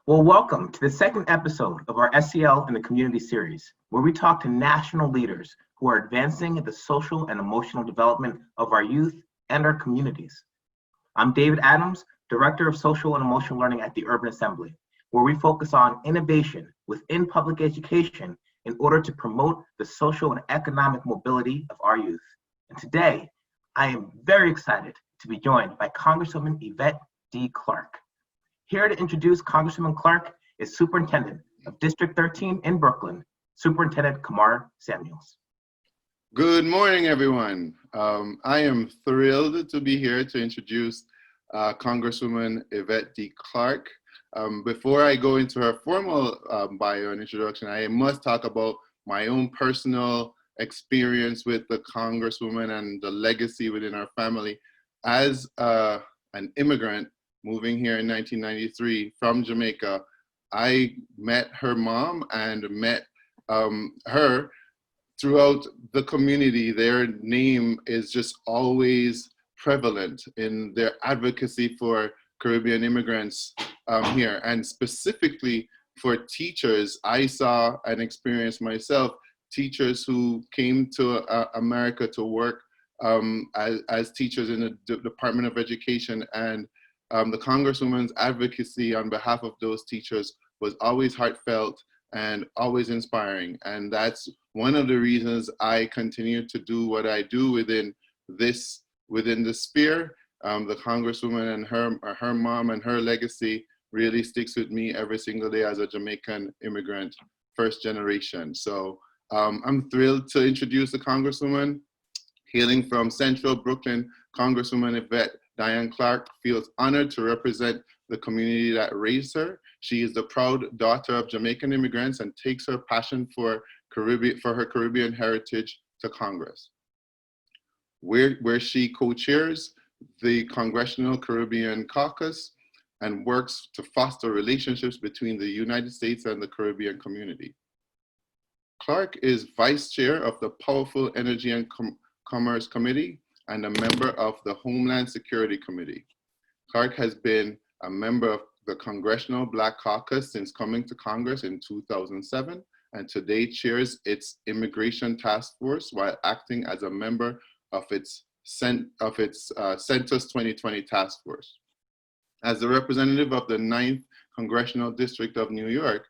Well, welcome to the second episode of our SEL in the Community series, where we talk to national leaders who are advancing the social and emotional development of our youth and our communities. I'm David Adams, Director of Social and Emotional Learning at the Urban Assembly, where we focus on innovation within public education in order to promote the social and economic mobility of our youth. And today, I am very excited to be joined by Congresswoman Yvette D. Clarke. Here to introduce Congresswoman Clarke is Superintendent of District 13 in Brooklyn, Superintendent Kamar Samuels. Good morning, everyone. I am thrilled to be here to introduce Congresswoman Yvette D. Clarke. Before I go into her formal bio and introduction, I must talk about my own personal experience with the Congresswoman and the legacy within our family. As an immigrant moving here in 1993 from Jamaica, I met her mom and met her throughout the community. Their name is just always prevalent in their advocacy for Caribbean immigrants here, and specifically for teachers. I saw and experienced myself teachers who came to America to work as teachers in the Department of Education, and the Congresswoman's advocacy on behalf of those teachers was always heartfelt and always inspiring. And that's one of the reasons I continue to do what I do within the sphere. The Congresswoman and her mom and her legacy really sticks with me every single day as a Jamaican immigrant, first generation. So I'm thrilled to introduce the Congresswoman. Hailing from Central Brooklyn, Congresswoman Yvette Diane Clarke feels honored to represent the community that raised her. She is the proud daughter of Jamaican immigrants and takes her passion for her Caribbean heritage to Congress, where she co-chairs the Congressional Caribbean Caucus and works to foster relationships between the United States and the Caribbean community. Clarke is vice chair of the powerful Energy and Commerce Committee and a member of the Homeland Security Committee. Clarke has been a member of the Congressional Black Caucus since coming to Congress in 2007, and today chairs its Immigration Task Force while acting as a member of its Census 2020 Task Force. As the representative of the 9th Congressional District of New York,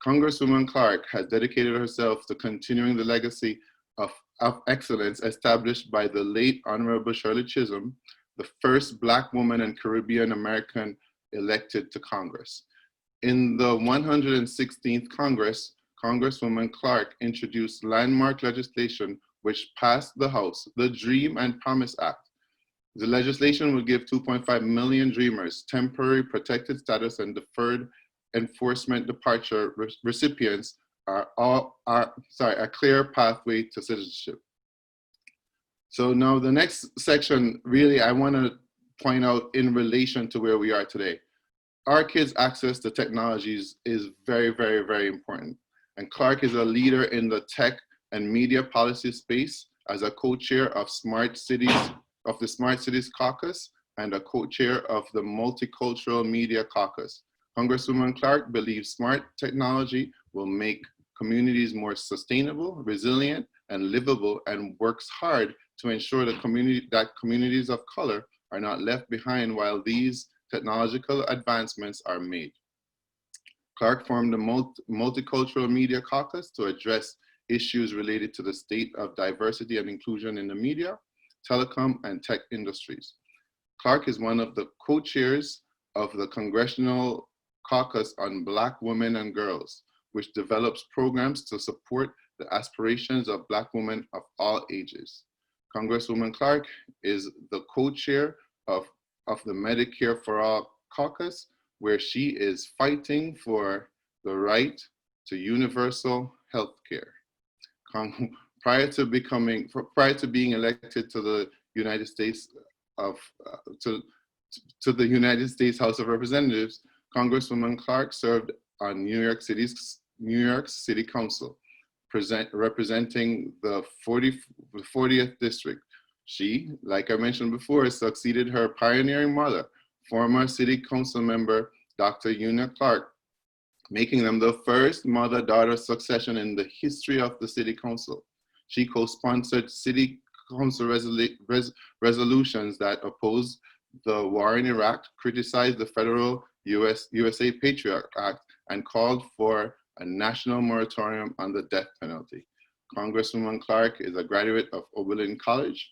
Congresswoman Clarke has dedicated herself to continuing the legacy of excellence established by the late Honorable Shirley Chisholm, the first Black woman and Caribbean American elected to Congress. In the 116th Congress, Congresswoman Clarke introduced landmark legislation which passed the House, the Dream and Promise Act. The legislation will give 2.5 million Dreamers temporary protected status, and deferred enforcement departure recipients a clear pathway to citizenship. So now the next section, really, I want to point out in relation to where we are today. Our kids' access to technologies is very, very, very important. And Clarke is a leader in the tech and media policy space as a co-chair of the Smart Cities Caucus and a co-chair of the Multicultural Media Caucus. Congresswoman Clarke believes smart technology will make communities more sustainable, resilient, and livable, and works hard to ensure that communities of color are not left behind while these technological advancements are made. Clarke formed the Multicultural Media Caucus to address issues related to the state of diversity and inclusion in the media, telecom, and tech industries. Clarke is one of the co-chairs of the Congressional Caucus on Black Women and Girls, which develops programs to support the aspirations of Black women of all ages. Congresswoman Clarke is the co-chair of the Medicare for All Caucus, where she is fighting for the right to universal health care. Prior to being elected to the United States to the United States House of Representatives, Congresswoman Clarke served on New York City Council, representing the 40th district. She, like I mentioned before, succeeded her pioneering mother, former City Council member Dr. Una Clarke, making them the first mother-daughter succession in the history of the City Council. She co-sponsored City Council resolutions that opposed the war in Iraq, criticized the federal USA Patriot Act, and called for a national moratorium on the death penalty. Congresswoman Clarke is a graduate of Oberlin College.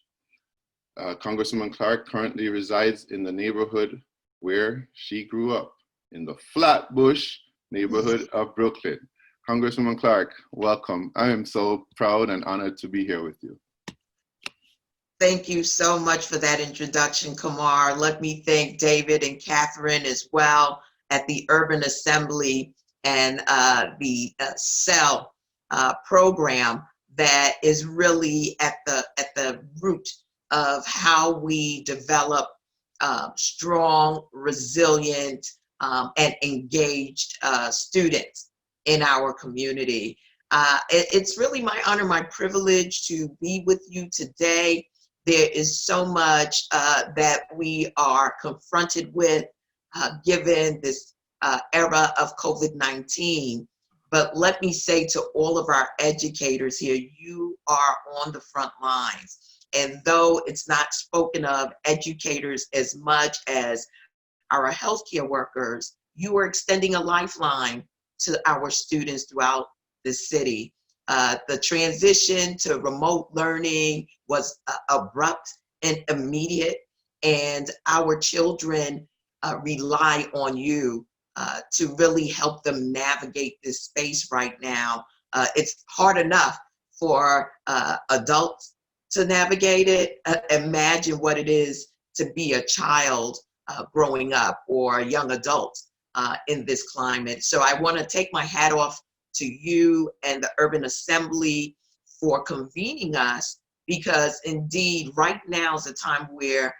Congresswoman Clarke currently resides in the neighborhood where she grew up, in the Flatbush neighborhood of Brooklyn. Congresswoman Clarke, welcome. I am so proud and honored to be here with you. Thank you so much for that introduction, Kamar. Let me thank David and Catherine as well at the Urban Assembly and the SEL program that is really at the root of how we develop strong, resilient, and engaged students in our community. It's really my honor, my privilege to be with you today. There is so much that we are confronted with given this era of COVID-19. But let me say to all of our educators here, you are on the front lines. And though it's not spoken of educators as much as our healthcare workers, you are extending a lifeline to our students throughout the city. The transition to remote learning was abrupt and immediate, and our children rely on you to really help them navigate this space right now. It's hard enough for adults to navigate it. Imagine what it is to be a child growing up, or a young adult in this climate. So I want to take my hat off to you and the Urban Assembly for convening us, because indeed right now is a time where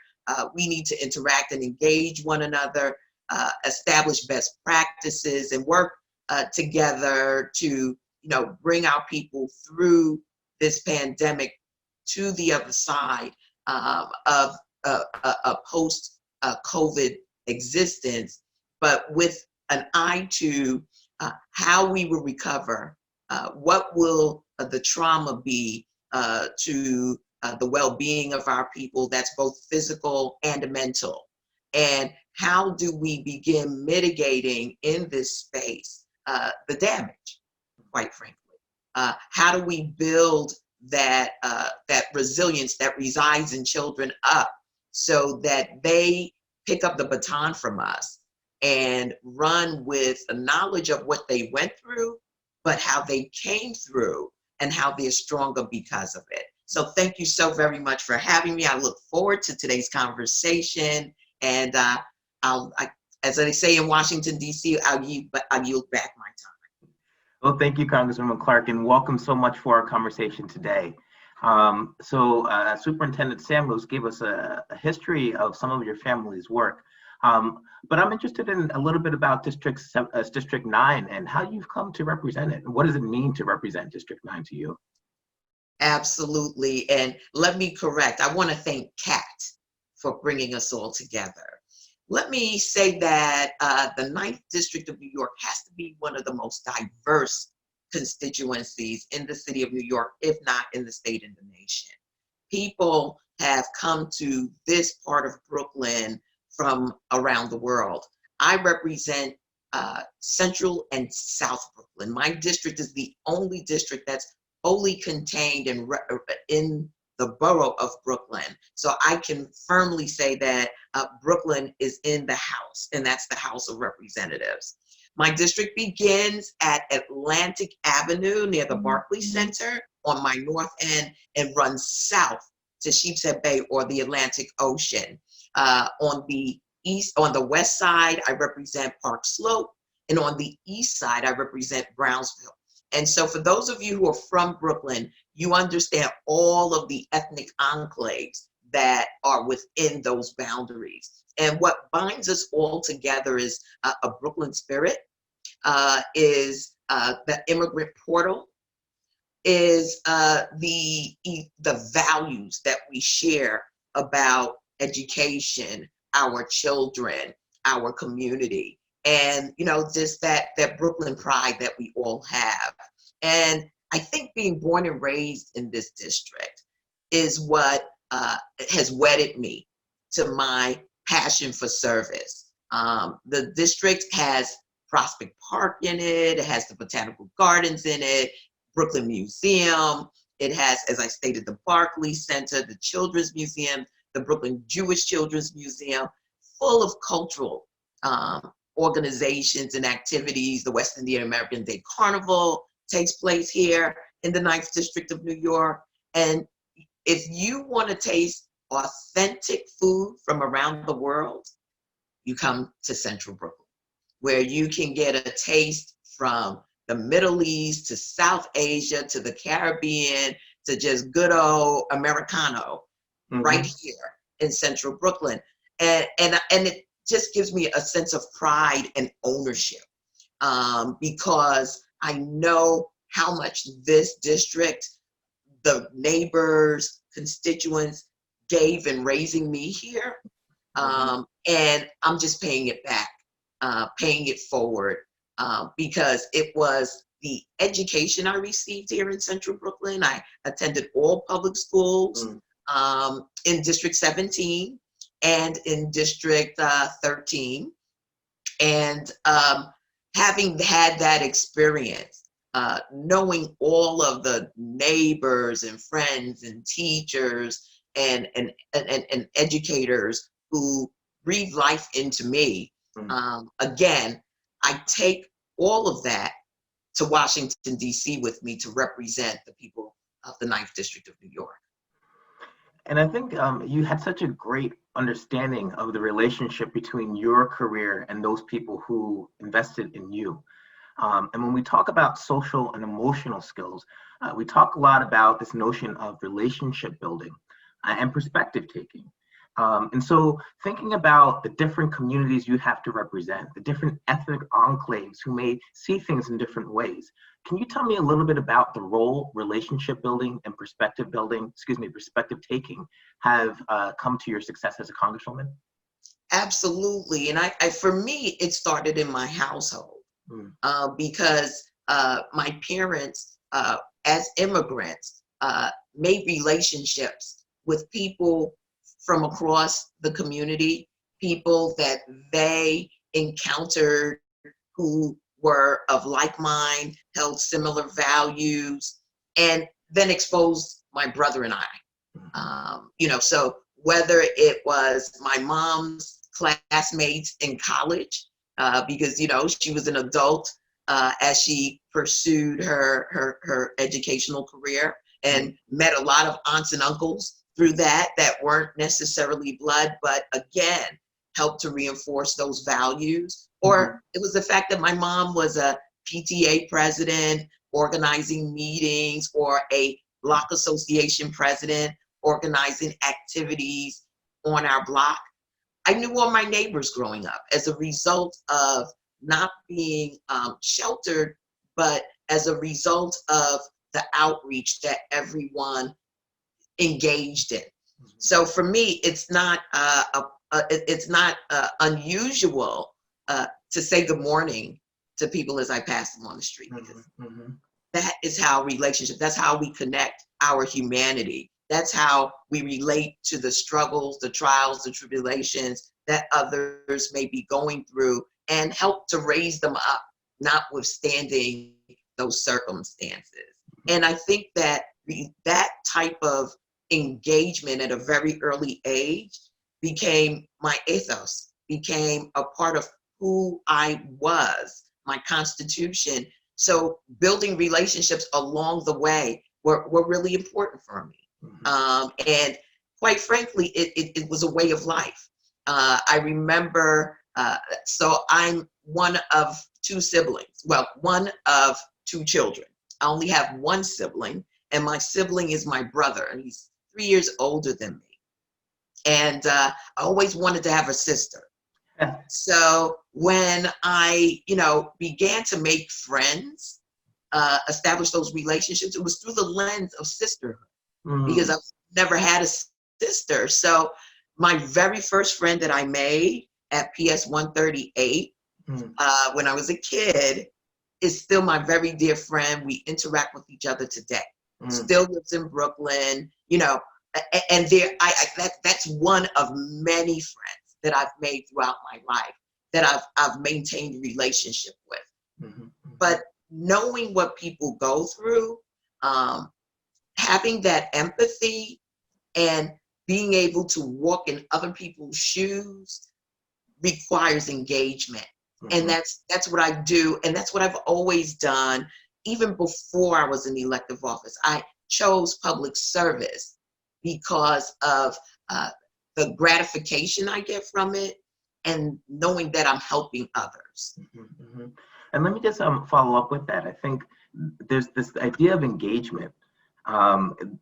we need to interact and engage one another, establish best practices, and work together to bring our people through this pandemic to the other side of a post-COVID existence, but with an eye to how we will recover, what will the trauma be to the well-being of our people, that's both physical and mental, and how do we begin mitigating in this space the damage, quite frankly. How do we build that resilience that resides in children up so that they pick up the baton from us and run with a knowledge of what they went through, but how they came through and how they're stronger because of it. So thank you so very much for having me. I look forward to today's conversation, and as they say in Washington, D.C., I'll yield back my time. Well, thank you, Congresswoman Clarke, and welcome so much for our conversation today. Superintendent Samuels gave us a history of some of your family's work, but I'm interested in a little bit about District 9 and how you've come to represent it. And what does it mean to represent District 9 to you? Absolutely, and let me correct, I want to thank Kat for bringing us all together. Let me say that the 9th District of New York has to be one of the most diverse constituencies in the city of New York, if not in the state and the nation. People have come to this part of Brooklyn from around the world. I represent Central and South Brooklyn. My district is the only district that's wholly contained in the borough of Brooklyn. So I can firmly say that Brooklyn is in the House, and that's the House of Representatives. My district begins at Atlantic Avenue near the Barclays Center on my north end and runs south to Sheepshead Bay or the Atlantic Ocean. On the west side, I represent Park Slope, and on the east side, I represent Brownsville. And so for those of you who are from Brooklyn, you understand all of the ethnic enclaves that are within those boundaries. And what binds us all together is a Brooklyn spirit, is the immigrant portal, is the values that we share about education, our children, our community. and just that Brooklyn pride that we all have. And I think being born and raised in this district is what has wedded me to my passion for service. The district has Prospect Park in it. It has the Botanical Gardens in it, Brooklyn Museum. It has, as I stated, the Barclays Center, the Children's Museum, the Brooklyn Jewish Children's Museum, full of cultural organizations and activities. The West Indian American Day Carnival takes place here in the 9th District of New York. And if you want to taste authentic food from around the world, you come to Central Brooklyn, where you can get a taste from the Middle East to South Asia to the Caribbean to just good old Americano right here in Central Brooklyn. And it just gives me a sense of pride and ownership because I know how much this district, the neighbors, constituents gave in raising me here. And I'm just paying it back, paying it forward because it was the education I received here in Central Brooklyn. I attended all public schools in District 17 and in District 13. And having had that experience, knowing all of the neighbors and friends and teachers and educators who breathe life into me, again, I take all of that to Washington, D.C. with me to represent the people of the 9th District of New York. And I think you had such a great understanding of the relationship between your career and those people who invested in you. And when we talk about social and emotional skills, we talk a lot about this notion of relationship building and perspective taking. And so thinking about the different communities you have to represent, the different ethnic enclaves who may see things in different ways, can you tell me a little bit about the role relationship building and perspective taking have come to your success as a Congresswoman? Absolutely. And for me, it started in my household because my parents, as immigrants, made relationships with people from across the community, people that they encountered who were of like mind, held similar values, and then exposed my brother and I. So whether it was my mom's classmates in college, because, she was an adult as she pursued her educational career and met a lot of aunts and uncles through that weren't necessarily blood, but again, helped to reinforce those values. Or it was the fact that my mom was a PTA president, organizing meetings, or a block association president, organizing activities on our block. I knew all my neighbors growing up as a result of not being sheltered, but as a result of the outreach that everyone engaged in. So for me, it's not unusual to say good morning to people as I pass them on the street, because that is how that's how we connect our humanity. That's how we relate to the struggles, the trials, the tribulations that others may be going through and help to raise them up, notwithstanding those circumstances. And I think that that type of engagement at a very early age became my ethos, became a part of who I was, my constitution. So building relationships along the way were really important for me. And quite frankly, it was a way of life. I remember, so I'm one of two siblings, well, one of two children. I only have one sibling, and my sibling is my brother, and he's 3 years older than me. And I always wanted to have a sister. So when I, began to make friends, establish those relationships, it was through the lens of sisterhood, because I've never had a sister. So my very first friend that I made at PS 138 when I was a kid, is still my very dear friend. We interact with each other today. Still lives in Brooklyn, you know, and that's one of many friends that I've made throughout my life that I've maintained a relationship with. But knowing what people go through, having that empathy and being able to walk in other people's shoes requires engagement. And that's what I do. And that's what I've always done. Even before I was in elective office, I chose public service because of the gratification I get from it and knowing that I'm helping others. And let me just follow up with that. I think there's this idea of engagement.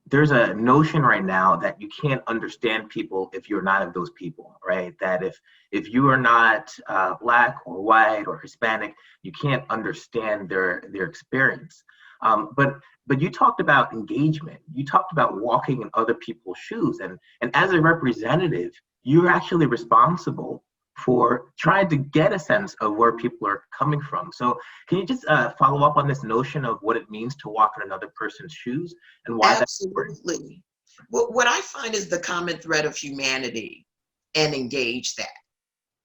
There's a notion right now that you can't understand people if you're not of those people, right? That if you are not Black or white or Hispanic, you can't understand their experience. But you talked about engagement. You talked about walking in other people's shoes, and as a representative, you're actually responsible for trying to get a sense of where people are coming from. So can you just follow up on this notion of what it means to walk in another person's shoes and why that's important? Absolutely. What I find is the common thread of humanity and engage that.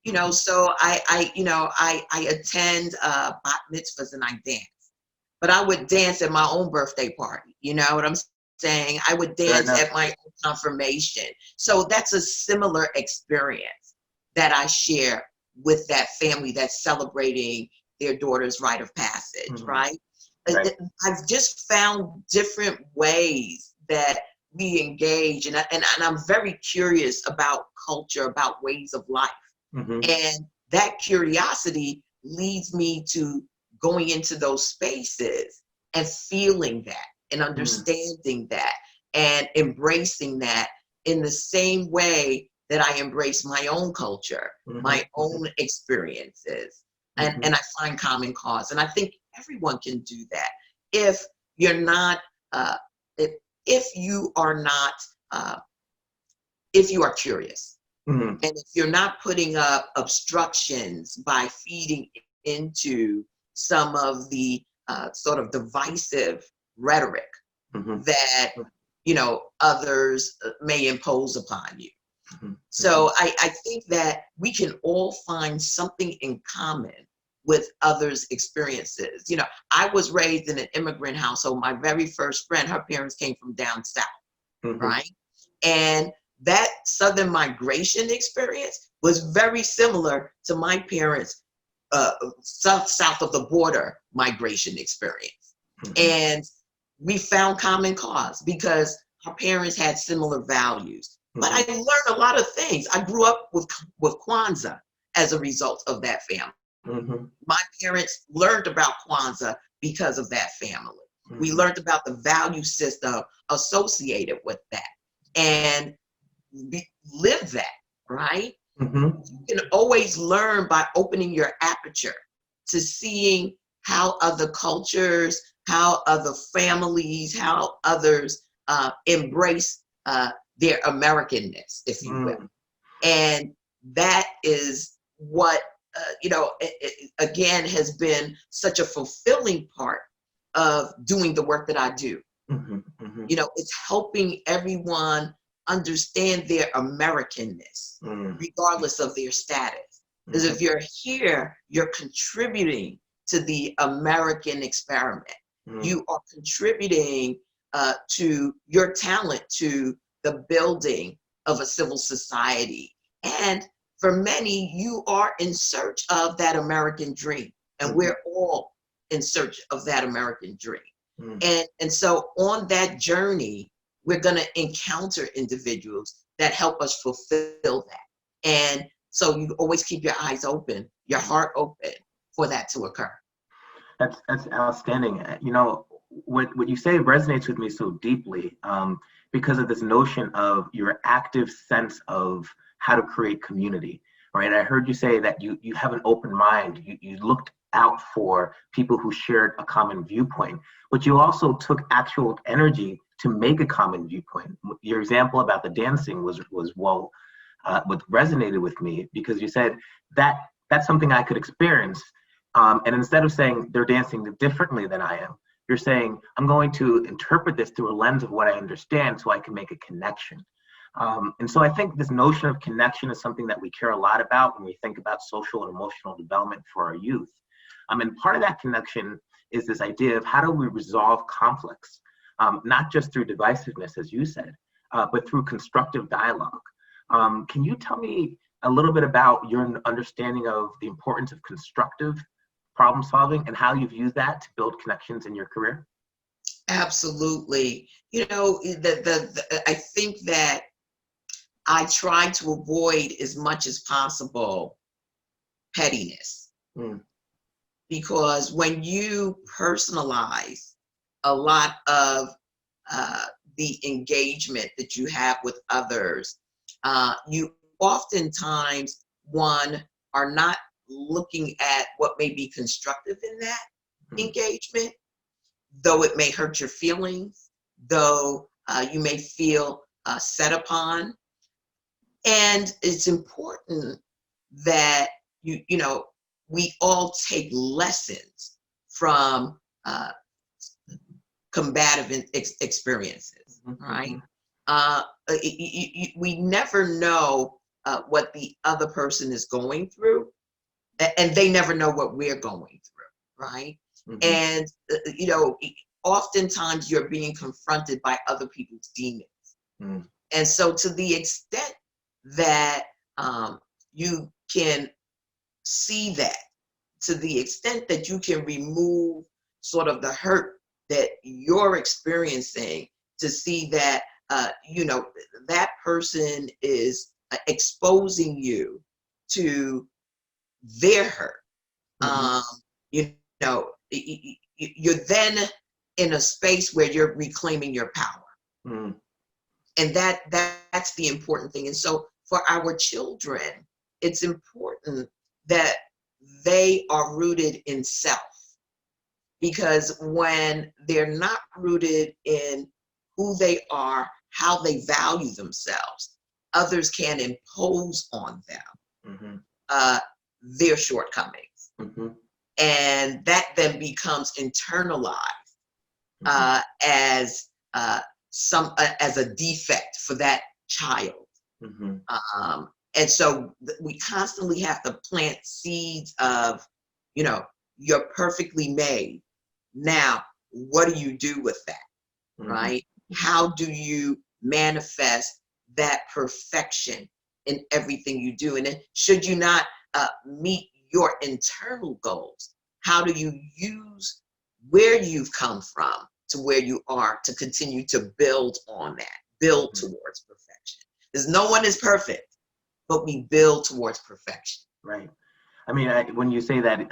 You know, so I attend bat mitzvahs and I dance, but I would dance at my own birthday party. You know what I'm saying? I would dance at my own confirmation. So that's a similar experience that I share with that family that's celebrating their daughter's rite of passage, right? I've just found different ways that we engage, and I'm very curious about culture, about ways of life. And that curiosity leads me to going into those spaces and feeling that and understanding that and embracing that in the same way that I embrace my own culture, my own experiences, and I find common cause. And I think everyone can do that if you're not, if you are not, if you are curious. And if you're not putting up obstructions by feeding into some of the sort of divisive rhetoric that, you know, others may impose upon you. So I think that we can all find something in common with others' experiences. You know, I was raised in an immigrant household. My very first friend, her parents came from down south, right? And that Southern migration experience was very similar to my parents' south of the border migration experience. And we found common cause because our parents had similar values. But I learned a lot of things. I grew up with Kwanzaa as a result of that family. My parents learned about Kwanzaa because of that family. We learned about the value system associated with that and live that, right? You can always learn by opening your aperture to seeing how other cultures, how other families, how others embrace their Americanness, if you will. And that is what, you know, again, has been such a fulfilling part of doing the work that I do. You know, it's helping everyone understand their Americanness, regardless of their status. Because if you're here, you're contributing to the American experiment. You are contributing to your talent, to the building of a civil society. And for many, you are in search of that American dream. And we're all in search of that American dream. And so on that journey, we're going to encounter individuals that help us fulfill that. And so you always keep your eyes open, your heart open for that to occur. That's outstanding. You know, what you say resonates with me so deeply because of this notion of your active sense of how to create community, right? I heard you say that you have an open mind. You looked out for people who shared a common viewpoint, but you also took actual energy to make a common viewpoint. Your example about the dancing was what resonated with me, because you said that that's something I could experience. And instead of saying they're dancing differently than I am, you're saying, I'm going to interpret this through a lens of what I understand so I can make a connection. And so I think this notion of connection is something that we care a lot about when we think about social and emotional development for our youth. And part of that connection is this idea of how do we resolve conflicts, not just through divisiveness, as you said, but through constructive dialogue. Can you tell me a little bit about your understanding of the importance of constructive problem solving and how you've used that to build connections in your career? Absolutely. You know, I think that I try to avoid as much as possible pettiness, because when you personalize a lot of the engagement that you have with others, you oftentimes, one, are not looking at what may be constructive in that engagement, though it may hurt your feelings, though you may feel set upon. And it's important that you know, we all take lessons from combative experiences, right? We never know what the other person is going through, and they never know what we're going through, right? And you know, oftentimes you're being confronted by other people's demons. And so to the extent that you can see that, to the extent that you can remove sort of the hurt that you're experiencing, to see that you know, that person is exposing you to their hurt. You know, you're then in a space where you're reclaiming your power. And that's the important thing. And so for our children, it's important that they are rooted in self, because when they're not rooted in who they are, how they value themselves, others can impose on them their shortcomings. And that then becomes internalized as a defect for that child. And so we constantly have to plant seeds of, you know, you're perfectly made. Now, what do you do with that, right? How do you manifest that perfection in everything you do? And then, should you not meet your internal goals, how do you use where you've come from to where you are to continue to build on that, build towards perfection? Because no one is perfect, but we build towards perfection. Right. I mean, when you say that,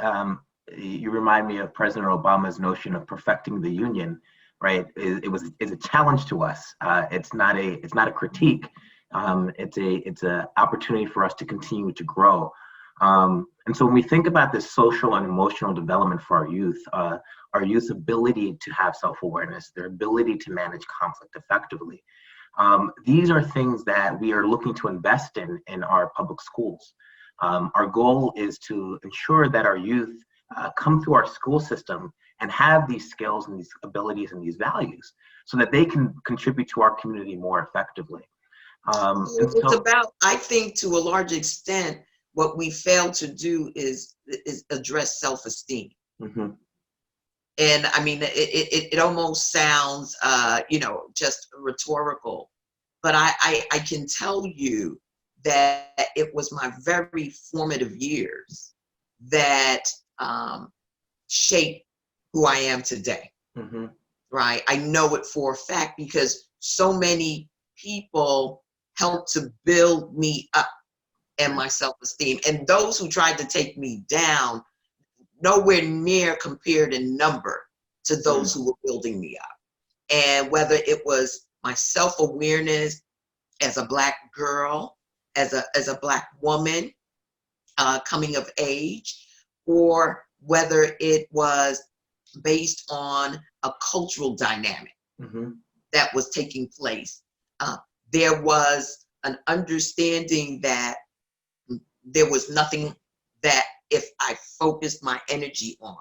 you remind me of President Obama's notion of perfecting the union. Right? It's a challenge to us. It's not a critique. It's a opportunity for us to continue to grow. And so when we think about this social and emotional development for our youth's ability to have self-awareness, their ability to manage conflict effectively, these are things that we are looking to invest in our public schools. Our goal is to ensure that our youth come through our school system and have these skills and these abilities and these values so that they can contribute to our community more effectively. It's about, I think, to a large extent, what we fail to do is address self-esteem. And I mean, it almost sounds, you know, just rhetorical, but I can tell you that it was my very formative years that shaped who I am today, right? I know it for a fact because so many people helped to build me up and my self-esteem. And those who tried to take me down, nowhere near compared in number to those who were building me up. And whether it was my self-awareness as a Black girl, as a Black woman coming of age, or whether it was based on a cultural dynamic that was taking place, there was an understanding that there was nothing that if I focused my energy on,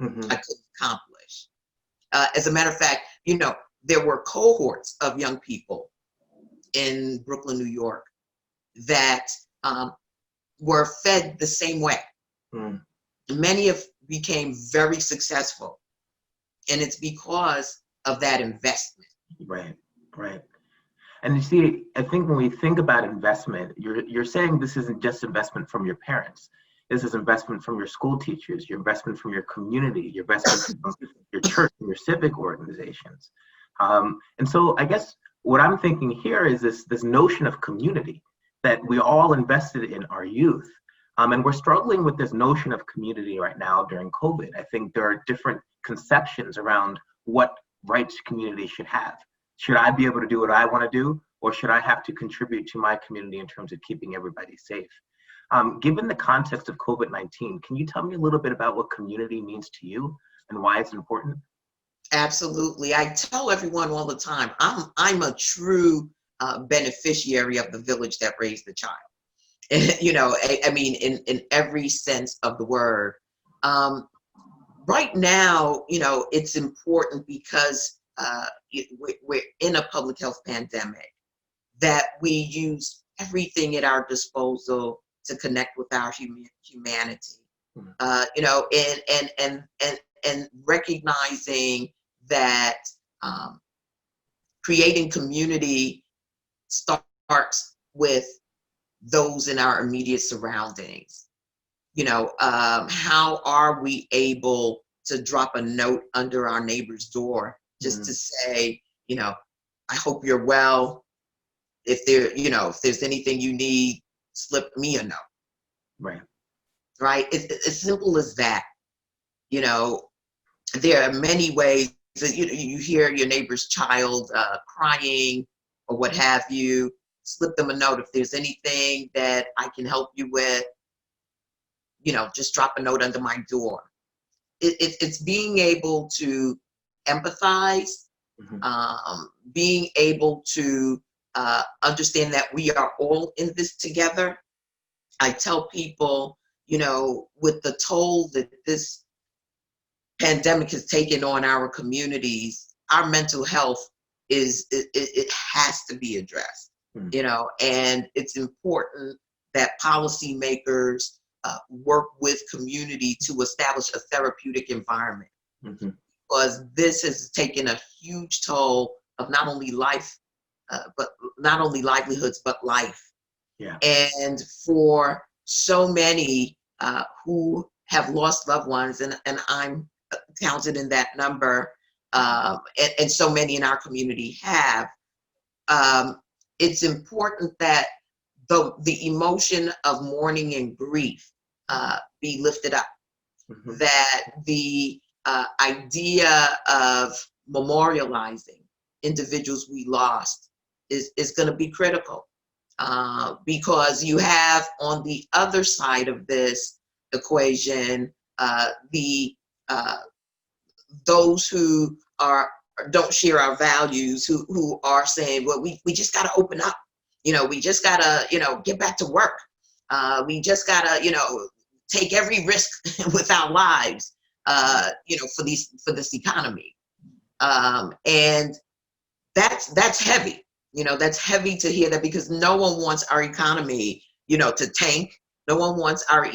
Mm-hmm. I couldn't accomplish. As a matter of fact, there were cohorts of young people in Brooklyn, New York, that were fed the same way. Mm. Many of became very successful, and it's because of that investment. Right, right. And you see, I think when we think about investment, you're saying this isn't just investment from your parents. This is investment from your school teachers, your investment from your community, your investment from your church and your civic organizations. And so I guess what I'm thinking here is this notion of community that we all invested in our youth. And we're struggling with this notion of community right now during COVID. I think there are different conceptions around what rights community should have. Should I be able to do what I want to do, or should I have to contribute to my community in terms of keeping everybody safe? Given the context of COVID-19, can you tell me a little bit about what community means to you and why it's important? Absolutely. I tell everyone all the time, I'm a true beneficiary of the village that raised the child. I mean, in every sense of the word. Right now, it's important because we're in a public health pandemic, that we use everything at our disposal to connect with our humanity. And recognizing that creating community starts with those in our immediate surroundings. How are we able to drop a note under our neighbor's door just to say, I hope you're well. If there's anything you need, slip me a note. Right. Right? It's as simple as that. There are many ways that you hear your neighbor's child crying or what have you. Slip them a note. If there's anything that I can help you with, just drop a note under my door. It's being able to empathize, being able to understand that we are all in this together. I tell people, with the toll that this pandemic has taken on our communities, our mental health it has to be addressed. And it's important that policymakers work with community to establish a therapeutic environment, because this has taken a huge toll of not only life, but not only livelihoods, but life. Yeah. And for so many who have lost loved ones, and I'm counted in that number, and so many in our community have, it's important that the emotion of mourning and grief be lifted up, that the idea of memorializing individuals we lost is going to be critical, because you have on the other side of this equation those who don't share our values, who are saying, well, we just got to open up. We just got to, get back to work. We just got to, take every risk with our lives, for this economy. And that's heavy. That's heavy to hear that, because no one wants our economy, to tank. No one wants our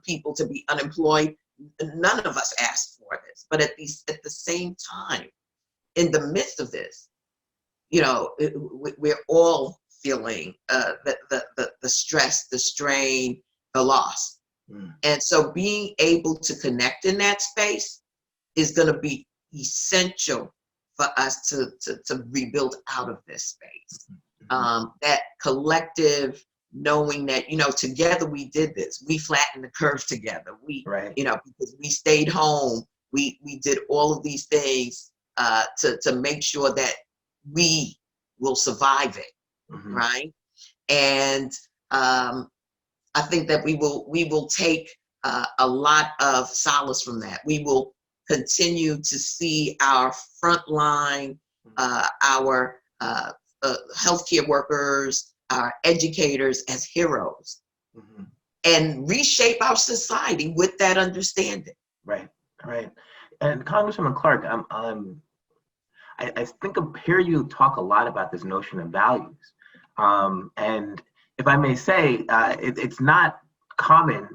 people to be unemployed. None of us asked for this. But at the same time, in the midst of this, we're all feeling the stress, the strain, the loss. And so being able to connect in that space is going to be essential for us to rebuild out of this space. That collective knowing that, together we did this. We flattened the curve together. Because we stayed home. We did all of these things to make sure that we will survive it, right? And I think that we will take a lot of solace from that. We will continue to see our frontline, our healthcare workers, our educators as heroes. and reshape our society with that understanding. Right, right. And Congresswoman Clarke, I think I hear you talk a lot about this notion of values. And if I may say, it's not common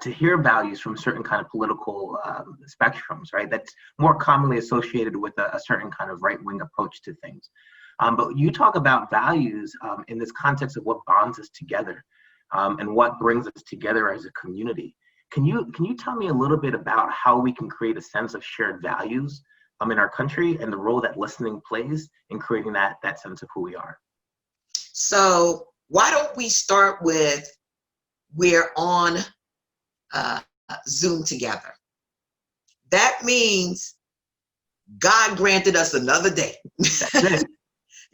to hear values from certain kind of political spectrums, right? That's more commonly associated with a certain kind of right-wing approach to things. But you talk about values in this context of what bonds us together and what brings us together as a community. Can you tell me a little bit about how we can create a sense of shared values in our country and the role that listening plays in creating that sense of who we are? So why don't we start with, we're on Zoom together. That means God granted us another day. That's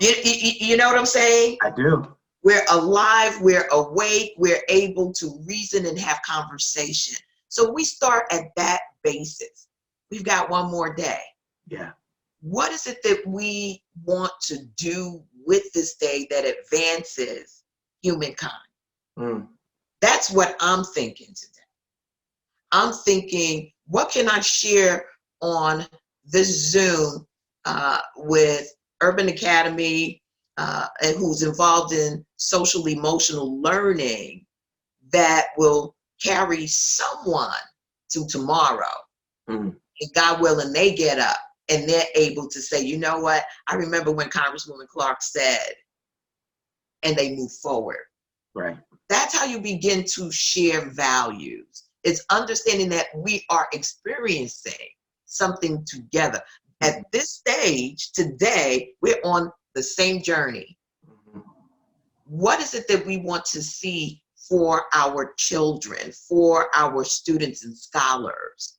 it. You know what I'm saying? I do. We're alive, we're awake, we're able to reason and have conversation. So we start at that basis. We've got one more day. Yeah. What is it that we want to do with this day that advances humankind? That's what I'm thinking today. I'm thinking, what can I share on this Zoom with Urban Academy, and who's involved in social emotional learning that will carry someone to tomorrow. And God willing, they get up and they're able to say, you know what? I remember when Congresswoman Clarke said, and they move forward. Right. That's how you begin to share values. It's understanding that we are experiencing something together. At this stage today, we're on the same journey. What is it that we want to see for our children, for our students and scholars?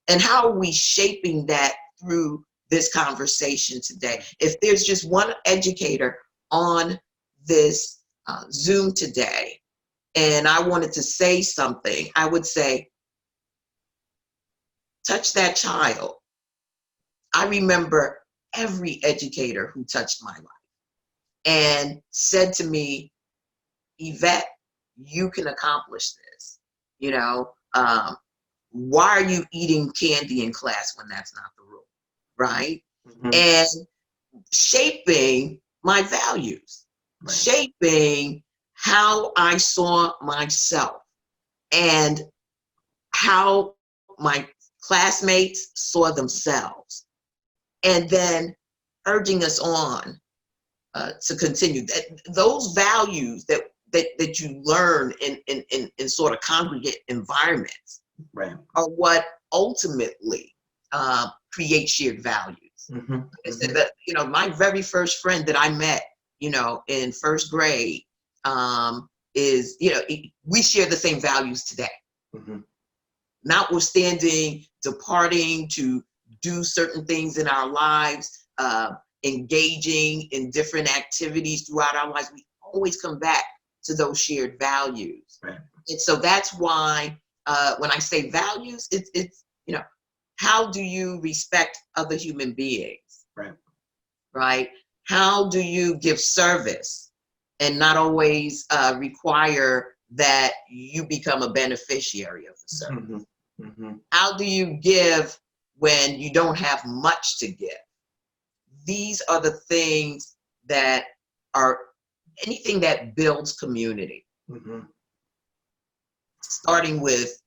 And how are we shaping that through this conversation today? If there's just one educator on this Zoom today, and I wanted to say something, I would say, touch that child. I remember every educator who touched my life and said to me, Yvette, you can accomplish this. You know, why are you eating candy in class when that's not the rule, right? And shaping my values, shaping how I saw myself and how my classmates saw themselves, and then urging us on to continue. Those values that you learn in sort of congregate environments are what ultimately create shared values. That, you know, my very first friend that I met, you know, in first grade is, you know, we share the same values today. Notwithstanding departing to do certain things in our lives, engaging in different activities throughout our lives, we always come back to those shared values. And so that's why when I say values, it's you know, how do you respect other human beings? Right? How do you give service and not always require that you become a beneficiary of the service? How do you give when you don't have much to give? These are the things that are anything that builds community, starting with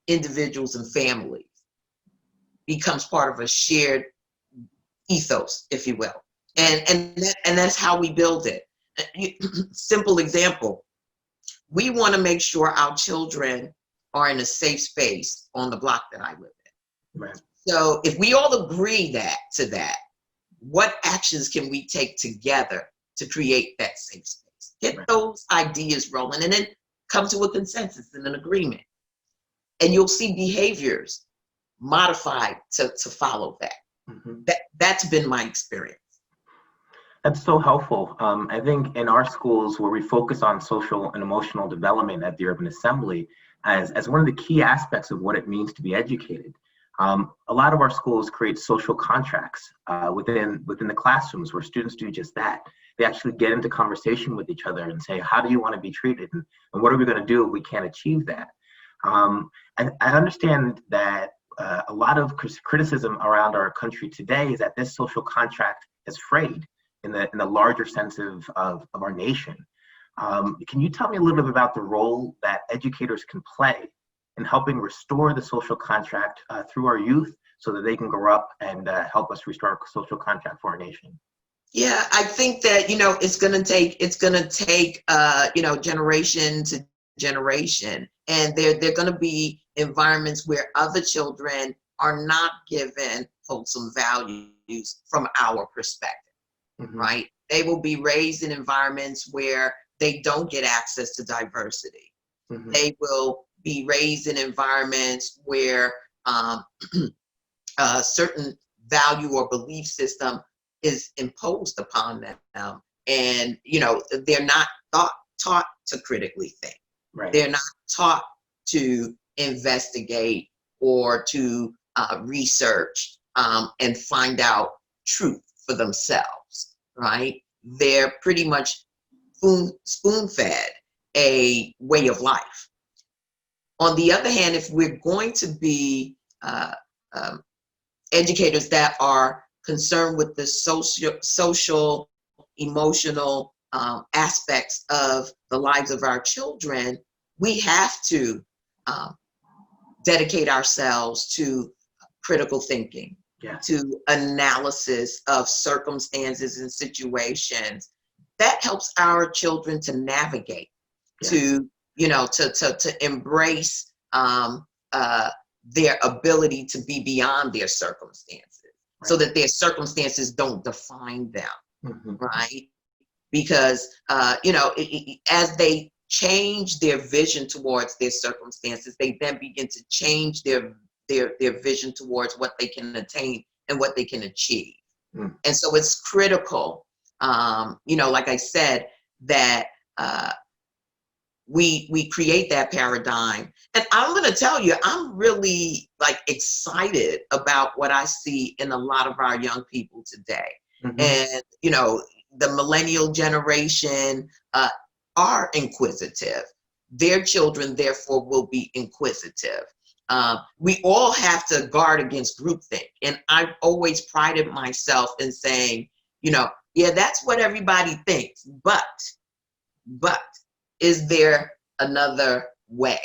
individuals and families, becomes part of a shared ethos, if you will. And that's how we build it. Simple example, we want to make sure our children are in a safe space on the block that I live in. So if we all agree to that, what actions can we take together to create that safe space? Get those ideas rolling and then come to a consensus and an agreement. And you'll see behaviors modified to follow that. That's been my experience. That's so helpful. I think in our schools where we focus on social and emotional development at the Urban Assembly as one of the key aspects of what it means to be educated, a lot of our schools create social contracts within the classrooms where students do just that. they actually get into conversation with each other and say, how do you want to be treated? And what are we going to do if we can't achieve that? And I understand that a lot of criticism around our country today is that this social contract is frayed in the larger sense of our nation. Can you tell me a little bit about the role that educators can play in helping restore the social contract through our youth so that they can grow up and help us restore our social contract for our nation? Yeah, I think that, it's going to take, generation to generation. And they're going to be environments where other children are not given wholesome values from our perspective, right? They will be raised in environments where they don't get access to diversity. They will be raised in environments where a certain value or belief system is imposed upon them. And, they're not taught to critically think. Right. They're not taught to investigate or to research and find out truth for themselves, right? They're pretty much spoon-fed a way of life. On the other hand, if we're going to be educators that are concerned with the social, emotional aspects of the lives of our children, we have to dedicate ourselves to critical thinking, to analysis of circumstances and situations. That helps our children to navigate, to embrace their ability to be beyond their circumstances, so that their circumstances don't define them, right? Because, as they change their vision towards their circumstances, they then begin to change their vision towards what they can attain and what they can achieve. And so it's critical, like I said, that we create that paradigm. And I'm going to tell you, I'm really excited about what I see in a lot of our young people today. And, the millennial generation are inquisitive. Their children, therefore, will be inquisitive. We all have to guard against groupthink. And I've always prided myself in saying, yeah, that's what everybody thinks, but is there another way?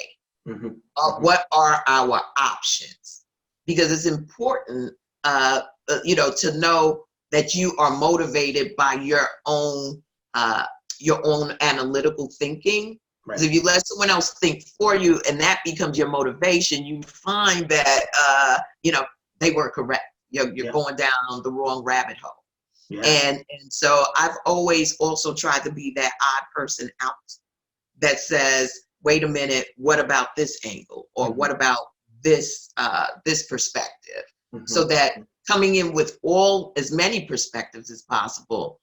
What are our options? Because it's important, to know that you are motivated by your own analytical thinking. Because if you let someone else think for you and that becomes your motivation, you find that they were correct. You're going down the wrong rabbit hole. And so I've always also tried to be that odd person out that says, wait a minute, what about this angle? Or what about this perspective? So that coming in with as many perspectives as possible,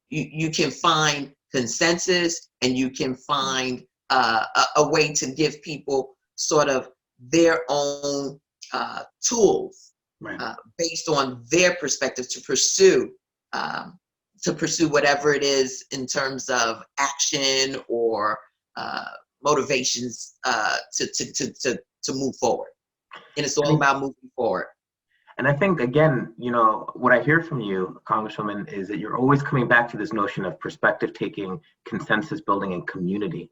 you can find consensus, and you can find a way to give people sort of their own tools based on their perspective to pursue whatever it is in terms of action or motivations to move forward. And it's all about moving forward. And I think, again, what I hear from you, Congresswoman, is that you're always coming back to this notion of perspective taking, consensus building, and community.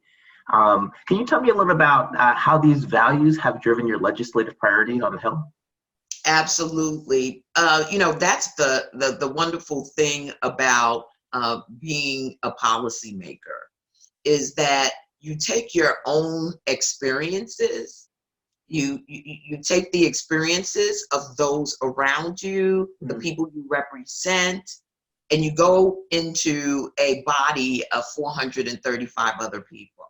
Can you tell me a little bit about how these values have driven your legislative priorities on the Hill? Absolutely. That's the wonderful thing about being a policymaker, is that you take your own experiences, you take the experiences of those around you, the people you represent, and you go into a body of 435 other people.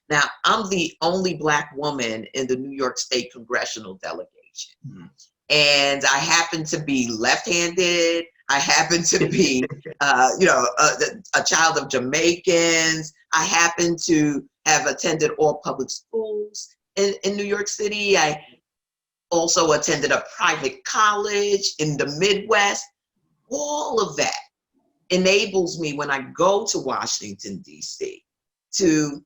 Now, I'm the only Black woman in the New York State congressional delegation. And I happen to be left-handed. I happen to be, a child of Jamaicans. I happen to have attended all public schools in New York City. I also attended a private college in the Midwest. All of that enables me when I go to Washington, D.C., to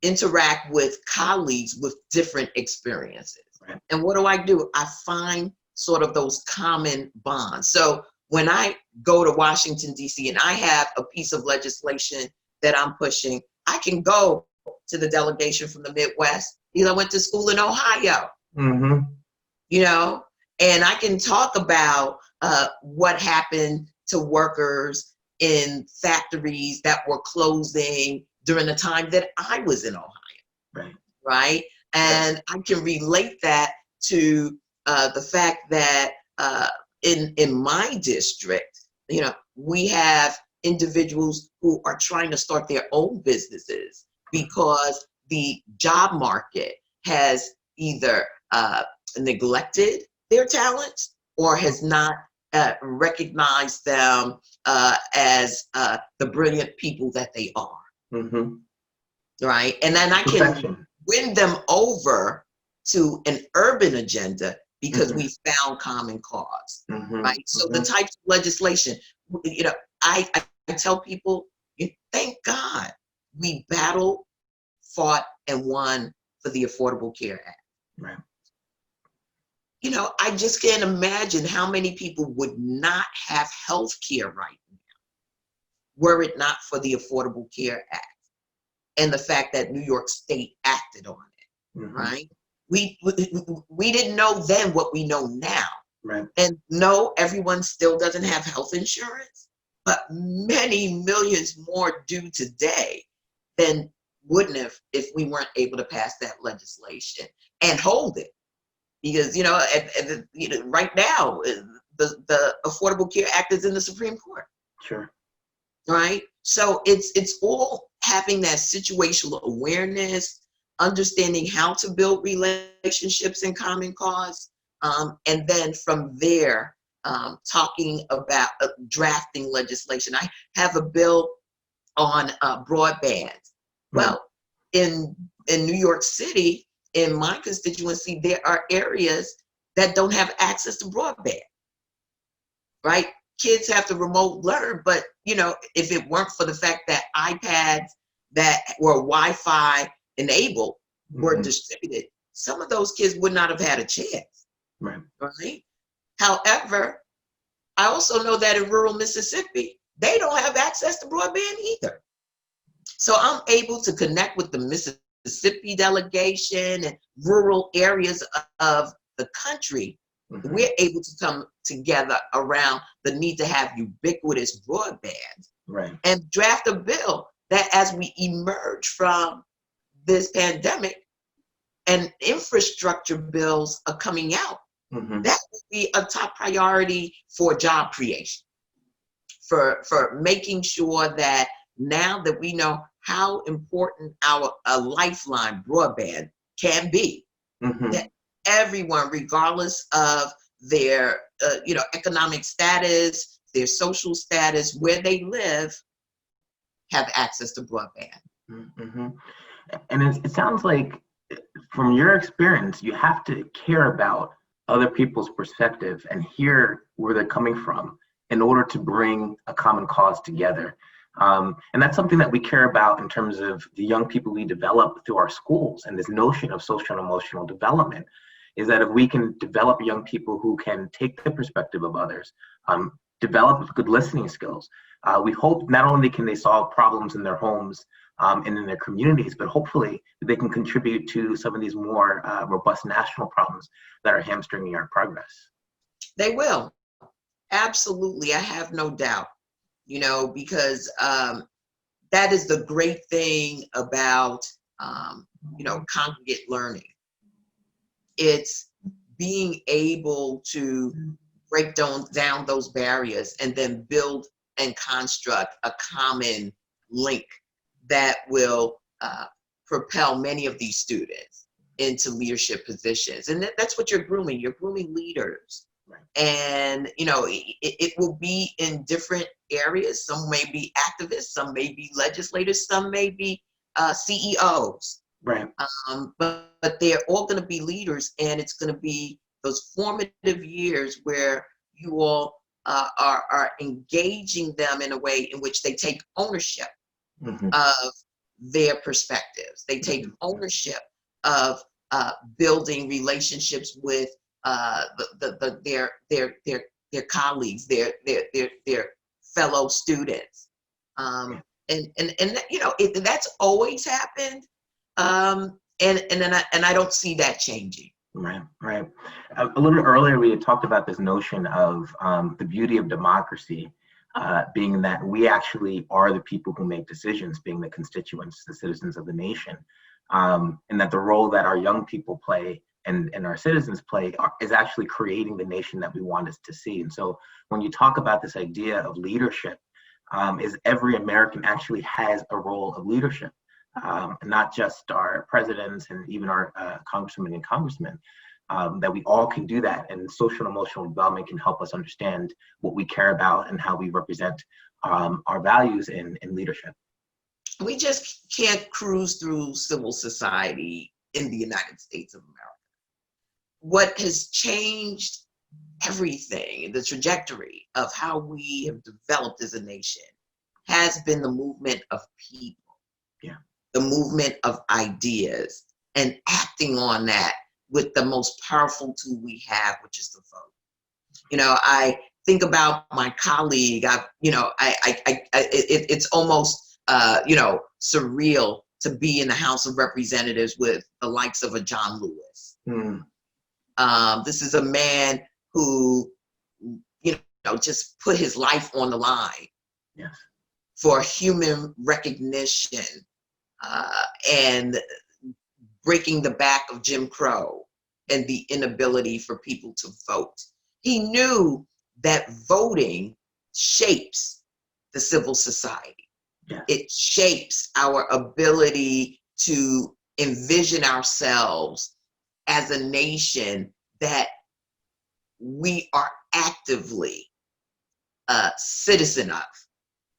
interact with colleagues with different experiences. Right. And what do? I find sort of those common bonds. So when I go to Washington, D.C., and I have a piece of legislation that I'm pushing, I can go to the delegation from the Midwest because I went to school in Ohio, Mm-hmm. you know, and I can talk about what happened to workers in factories that were closing during the time that I was in Ohio, Right. right? And I can relate that to the fact that in my district, you know, we have individuals who are trying to start their own businesses because the job market has either neglected their talents or has not recognized them as the brilliant people that they are. Mm-hmm. Right? And then I can Perfection. win them over to an urban agenda because Mhm. we found common cause, Mhm. right? So the Mhm. types of legislation, you know, I tell people, thank God we battled, fought, and won for the Affordable Care Act. Right. You know, I just can't imagine how many people would not have health care right now were it not for the Affordable Care Act and the fact that New York State acted on it, Mhm. right? We didn't know then what we know now. Right. And no, everyone still doesn't have health insurance, but many millions more do today than wouldn't have if we weren't able to pass that legislation and hold it. Because, you know, right now, the Affordable Care Act is in the Supreme Court. Sure. Right? So it's all having that situational awareness, understanding how to build relationships in common cause, and then from there, talking about drafting legislation. I have a bill on broadband. Well, in New York City, in my constituency, there are areas that don't have access to broadband, right? Kids have to remote learn, but you know, if it weren't for the fact that iPads that were Wi-Fi enabled were Mhm. distributed, some of those kids would not have had a chance, Right. right? However, I also know that in rural Mississippi, they don't have access to broadband either. So I'm able to connect with the Mississippi delegation and rural areas of the country. Mhm. We're able to come together around the need to have ubiquitous broadband Right. and draft a bill that as we emerge from this pandemic and infrastructure bills are coming out, Mhm. that would be a top priority for job creation, for making sure that now that we know how important a lifeline broadband can be, Mhm. that everyone, regardless of their economic status, their social status, where they live, have access to broadband. Mhm. And it sounds like, from your experience, you have to care about other people's perspective and hear where they're coming from in order to bring a common cause together. And that's something that we care about in terms of the young people we develop through our schools, and this notion of social and emotional development is that if we can develop young people who can take the perspective of others, develop good listening skills, we hope not only can they solve problems in their homes and in their communities, but hopefully they can contribute to some of these more robust national problems that are hamstringing our progress. They will. Absolutely. I have no doubt, because that is the great thing about, congregate learning. It's being able to break down those barriers and then build and construct a common link that will propel many of these students into leadership positions. And that's what you're grooming. You're grooming leaders. Right. And, it will be in different areas. Some may be activists, some may be legislators, some may be CEOs. Right. But they're all going to be leaders, and it's going to be those formative years where you all are engaging them in a way in which they take ownership of their perspectives. They take ownership of building relationships with their colleagues, their fellow students, and you know, that's always happened, and I don't see that changing. Right, right. A little bit earlier, we had talked about this notion of the beauty of democracy being that we actually are the people who make decisions, being the constituents, the citizens of the nation, and that the role that our young people play and our citizens play is actually creating the nation that we want us to see. And so when you talk about this idea of leadership, is every American actually has a role of leadership. Not just our presidents and even our congresswomen and congressmen, that we all can do that. And social and emotional development can help us understand what we care about and how we represent our values in leadership. We just can't cruise through civil society in the United States of America. What has changed everything, the trajectory of how we have developed as a nation, has been the movement of people. Yeah. The movement of ideas, and acting on that with the most powerful tool we have, which is the vote. You know, I think about my colleague. It's almost you know, surreal to be in the House of Representatives with the likes of a John Lewis. This is a man who, you know, just put his life on the line. Yes. For human recognition. And breaking the back of Jim Crow and the inability for people to vote. He knew that voting shapes the civil society. Yeah. It shapes our ability to envision ourselves as a nation that we are actively a citizen of.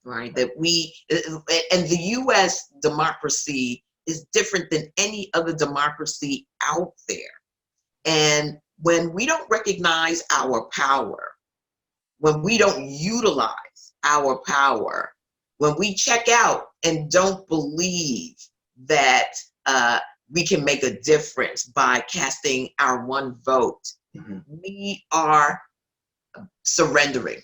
Right, that we, and the US democracy is different than any other democracy out there. And when we don't recognize our power, when we don't utilize our power, when we check out and don't believe that we can make a difference by casting our one vote, we are surrendering.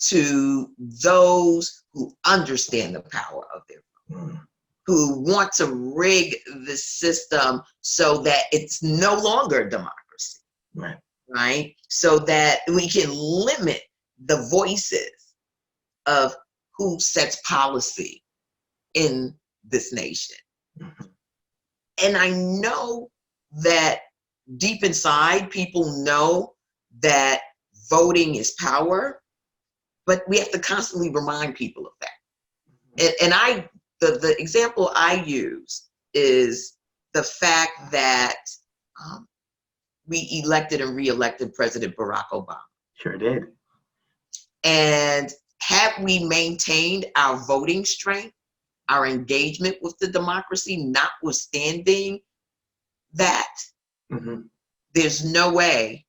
To those who understand the power of their vote, who want to rig the system so that it's no longer democracy, right? So that we can limit the voices of who sets policy in this nation. And I know that deep inside, people know that voting is power, but we have to constantly remind people of that. And the example I use is the fact that we elected and re-elected President Barack Obama. Sure did. And had we maintained our voting strength, our engagement with the democracy, notwithstanding that, there's no way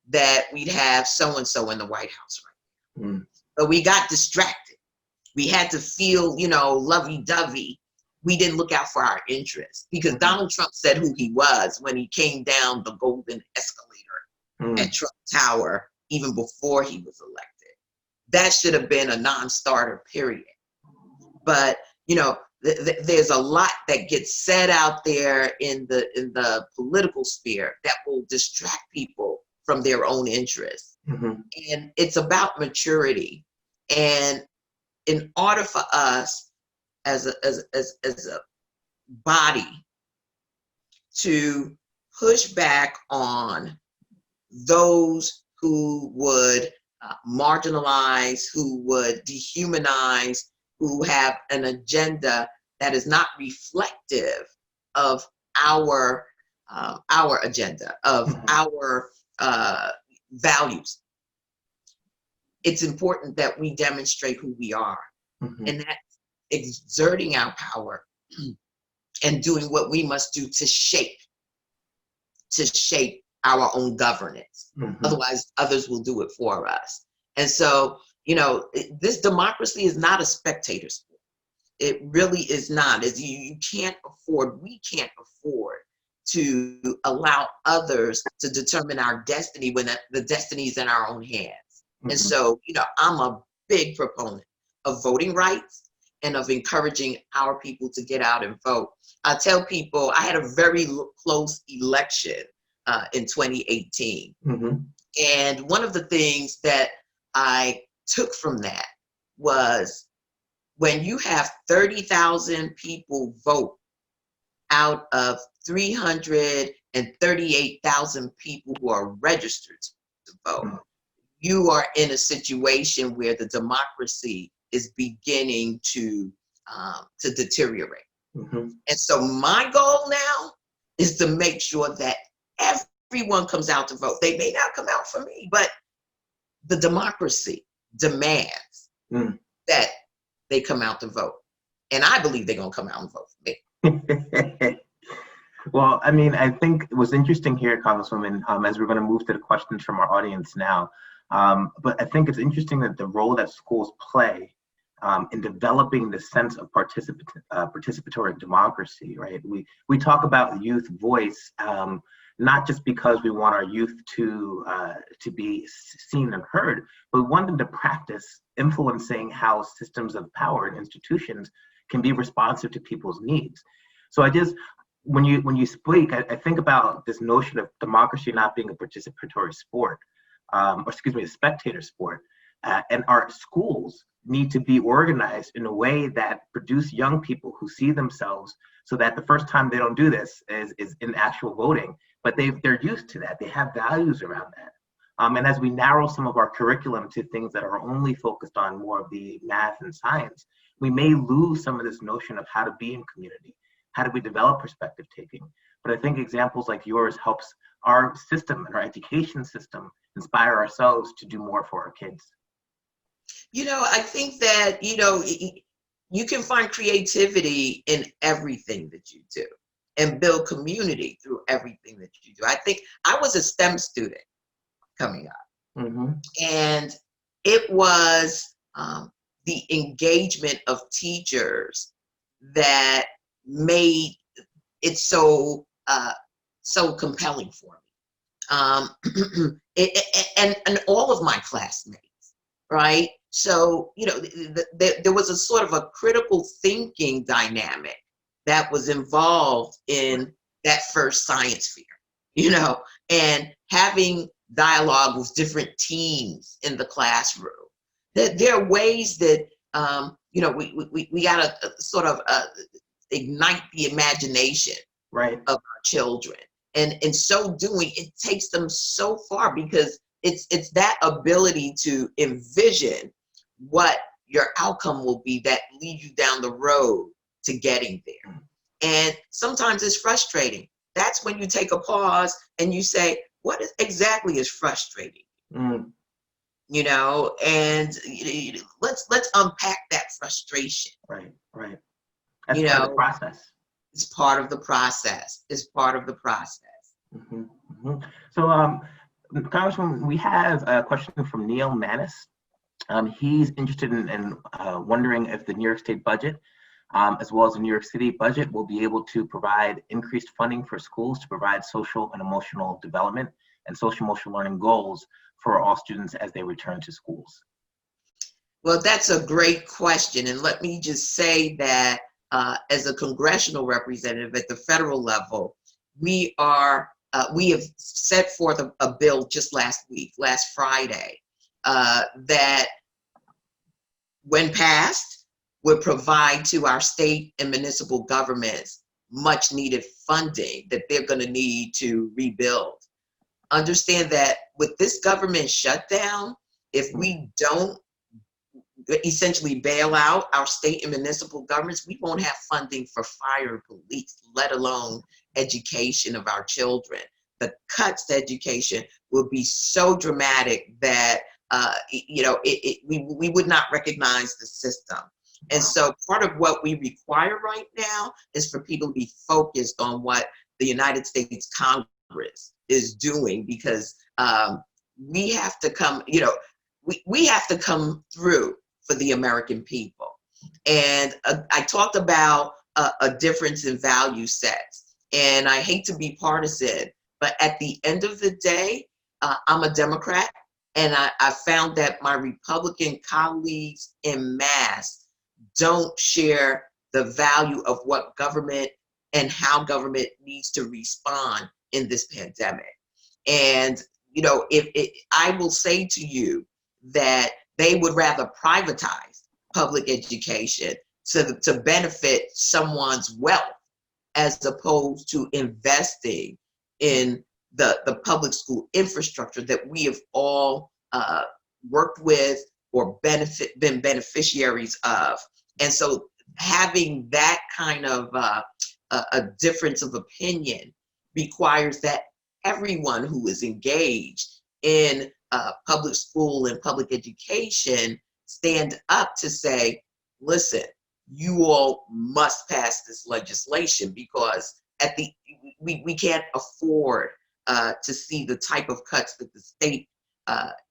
that we'd have so-and-so in the White House right now. But we got distracted. We had to feel, you know, lovey-dovey. We didn't look out for our interests because Donald Trump said who he was when he came down the golden escalator at Trump Tower, even before he was elected. That should have been a non-starter, period. But, you know, there's a lot that gets said out there in the political sphere that will distract people from their own interests. And it's about maturity. And in order for us as a body to push back on those who would marginalize, who would dehumanize, who have an agenda that is not reflective of our agenda, of our values. It's important that we demonstrate who we are, and that's exerting our power and doing what we must do to shape our own governance. Otherwise, others will do it for us. And so, this democracy is not a spectator sport. It really is not. We can't afford to allow others to determine our destiny when the destiny is in our own hands. And so, I'm a big proponent of voting rights and of encouraging our people to get out and vote. I tell people I had a very close election in 2018. And one of the things that I took from that was when you have 30,000 people vote out of 338,000 people who are registered to vote, you are in a situation where the democracy is beginning to deteriorate. And so my goal now is to make sure that everyone comes out to vote. They may not come out for me, but the democracy demands that they come out to vote. And I believe they're going to come out and vote for me. Well, I mean, I think it was interesting here, Congresswoman, as we're going to move to the questions from our audience now. But I think it's interesting that the role that schools play in developing the sense of participatory democracy, right? We talk about youth voice, not just because we want our youth to be seen and heard, but we want them to practice influencing how systems of power and institutions can be responsive to people's needs. So when you speak, I think about this notion of democracy not being a participatory sport, a spectator sport, and our schools need to be organized in a way that produce young people who see themselves, so that the first time they don't do this is in actual voting, but they're used to that. They have values around that. And as we narrow some of our curriculum to things that are only focused on more of the math and science, we may lose some of this notion of how to be in community. How do we develop perspective taking? But I think examples like yours helps our system and our education system inspire ourselves to do more for our kids. I think that, you can find creativity in everything that you do and build community through everything that you do. I think I was a STEM student coming up, and it was the engagement of teachers that made it so compelling for me, and all of my classmates, right? So there was a sort of a critical thinking dynamic that was involved in that first science fair, and having dialogue with different teams in the classroom. There are ways that we got to sort of ignite the imagination of our children, and in so doing, it takes them so far, because it's that ability to envision what your outcome will be that leads you down the road to getting there. And sometimes it's frustrating. That's when you take a pause and you say, what exactly is frustrating? And let's unpack that frustration. Right. That's part of the process. It's part of the process. So, Congressman, we have a question from Neil Manis. He's interested in wondering if the New York State budget, as well as the New York City budget, will be able to provide increased funding for schools to provide social and emotional development and social emotional learning goals for all students as they return to schools. Well, that's a great question. And let me just say that as a congressional representative at the federal level, we have set forth a bill just last Friday, that when passed would provide to our state and municipal governments much needed funding that they're going to need to rebuild. Understand that with this government shutdown, if we don't essentially bail out our state and municipal governments, we won't have funding for fire and police, let alone education of our children. The cuts to education will be so dramatic that we would not recognize the system. And so part of what we require right now is for people to be focused on what the United States Congress is doing, because we have to come, we have to come through for the American people. And I talked about a difference in value sets, and I hate to be partisan, but at the end of the day, I'm a Democrat, and I found that my Republican colleagues en masse don't share the value of what government and how government needs to respond in this pandemic. And, I will say to you that they would rather privatize public education to benefit someone's wealth, as opposed to investing in the public school infrastructure that we have all worked with or been beneficiaries of. And so having that kind of a difference of opinion requires that everyone who is engaged in public school and public education stand up to say, listen, you all must pass this legislation, because we can't afford to see the type of cuts that the state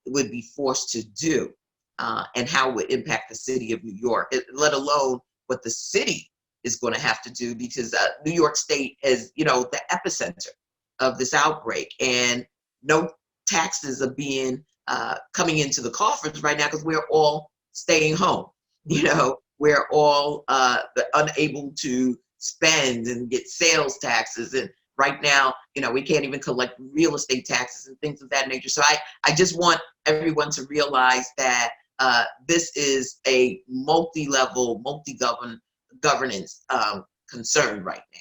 would be forced to do, and how it would impact the city of New York, let alone what the city is going to have to do, because New York State is, the epicenter of this outbreak, and no taxes are being coming into the coffers right now because we're all staying home. We're all unable to spend and get sales taxes, and right now, we can't even collect real estate taxes and things of that nature. So I just want everyone to realize that this is a multi-level, governance concern right now.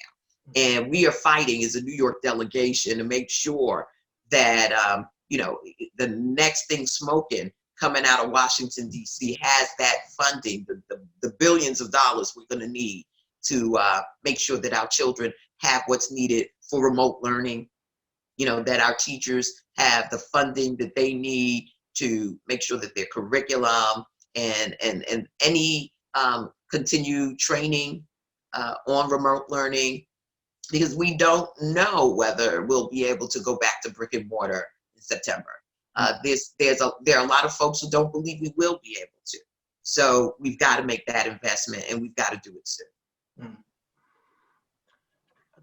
And we are fighting as a New York delegation to make sure that, the next thing smoking coming out of Washington, D.C. has that funding, the billions of dollars we're going to need to make sure that our children have what's needed for remote learning, that our teachers have the funding that they need to make sure that their curriculum and any continued training on remote learning, because we don't know whether we'll be able to go back to brick and mortar in September. There are a lot of folks who don't believe we will be able to. So we've got to make that investment, and we've got to do it soon.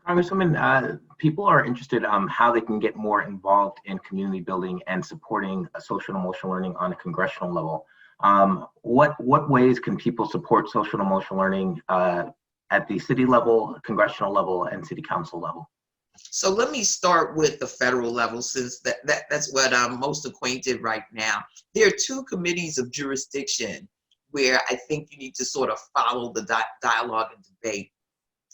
Congresswoman, people are interested how they can get more involved in community building and supporting social and emotional learning on a congressional level. What ways can people support social and emotional learning at the city level, congressional level, and city council level? So let me start with the federal level, since that's what I'm most acquainted right now. There are two committees of jurisdiction where I think you need to sort of follow the dialogue and debate.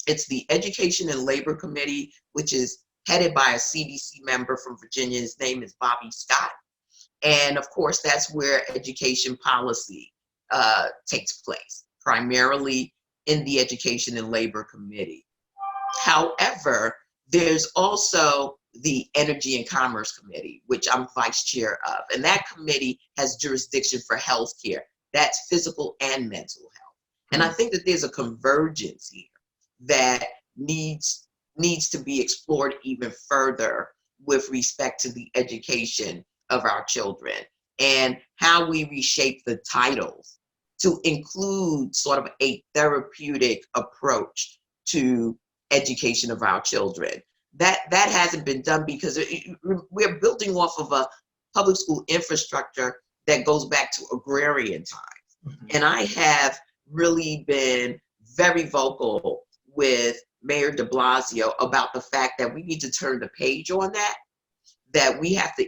It's the Education and Labor Committee, which is headed by a CDC member from Virginia. His name is Bobby Scott. And of course, that's where education policy takes place, primarily in the Education and Labor Committee. However, there's also the Energy and Commerce Committee, which I'm vice chair of. And that committee has jurisdiction for healthcare. That's physical and mental health. And I think that there's a convergence here that needs to be explored even further with respect to the education of our children, and how we reshape the titles to include sort of a therapeutic approach to education of our children. That hasn't been done because we're building off of a public school infrastructure that goes back to agrarian times. And I have really been very vocal with Mayor de Blasio about the fact that we need to turn the page on that we have to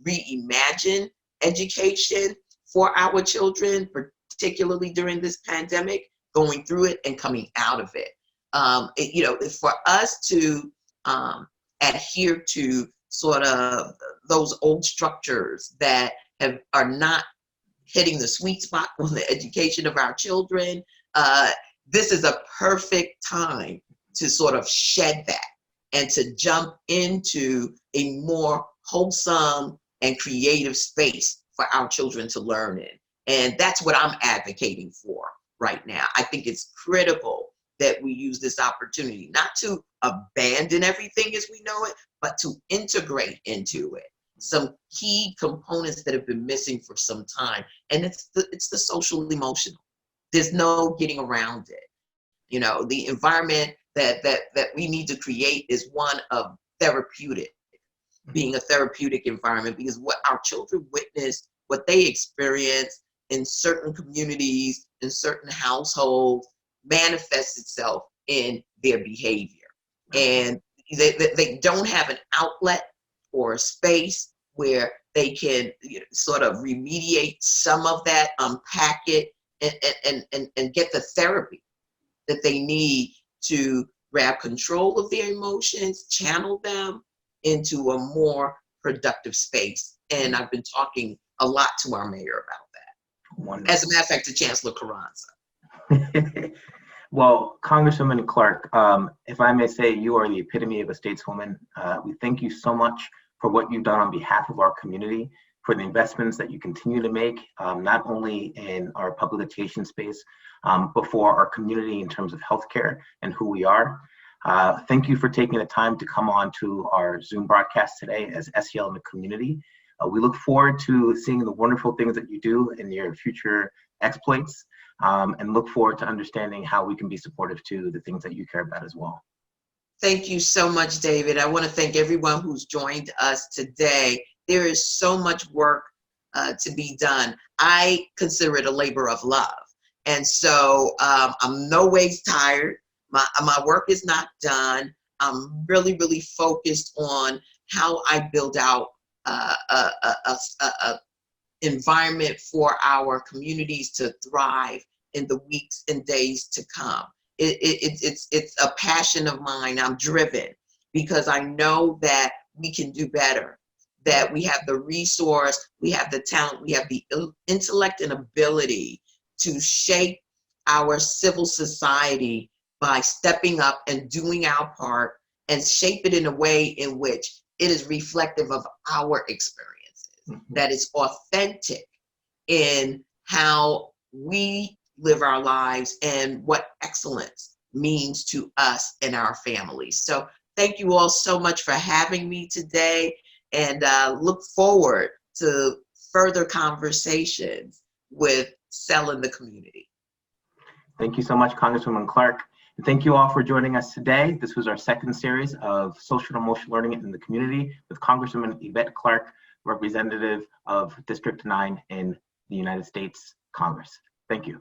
reimagine education for our children, particularly during this pandemic, going through it and coming out of it. For us to adhere to sort of those old structures that are not hitting the sweet spot on the education of our children, this is a perfect time to sort of shed that and to jump into a more wholesome and creative space for our children to learn in. And that's what I'm advocating for right now. I think it's critical that we use this opportunity, not to abandon everything as we know it, but to integrate into it some key components that have been missing for some time. And it's the social emotional. There's no getting around it. You know, the environment that we need to create is one of therapeutic, being a therapeutic environment, because what our children witness, what they experience in certain communities, in certain households, manifests itself in their behavior. And they don't have an outlet or a space where they can, you know, sort of remediate some of that, unpack it, and get the therapy that they need to grab control of their emotions, channel them into a more productive space. And I've been talking a lot to our mayor about that. Wonderful. As a matter of fact, to Chancellor Carranza. Well, Congresswoman Clarke, if I may say, you are the epitome of a stateswoman. We thank you so much for what you've done on behalf of our community, for the investments that you continue to make, not only in our public education space, but for our community in terms of healthcare and who we are. Thank you for taking the time to come on to our Zoom broadcast today as SEL in the community. We look forward to seeing the wonderful things that you do in your future exploits, and look forward to understanding how we can be supportive to the things that you care about as well. Thank you so much, David. I want to thank everyone who's joined us today. There is so much work to be done. I consider it a labor of love. And so I'm no ways tired. My work is not done. I'm really, really focused on how I build out a environment for our communities to thrive in the weeks and days to come. It's a passion of mine. I'm driven because I know that we can do better, that we have the resource, we have the talent, we have the intellect and ability to shape our civil society by stepping up and doing our part and shape it in a way in which it is reflective of our experiences, that is authentic in how we live our lives and what excellence means to us and our families. So thank you all so much for having me today, and look forward to further conversations with SEL in the community. Thank you so much, Congresswoman Clarke. And thank you all for joining us today. This was our second series of social and emotional learning in the community with Congresswoman Yvette Clarke, representative of District 9 in the United States Congress. Thank you.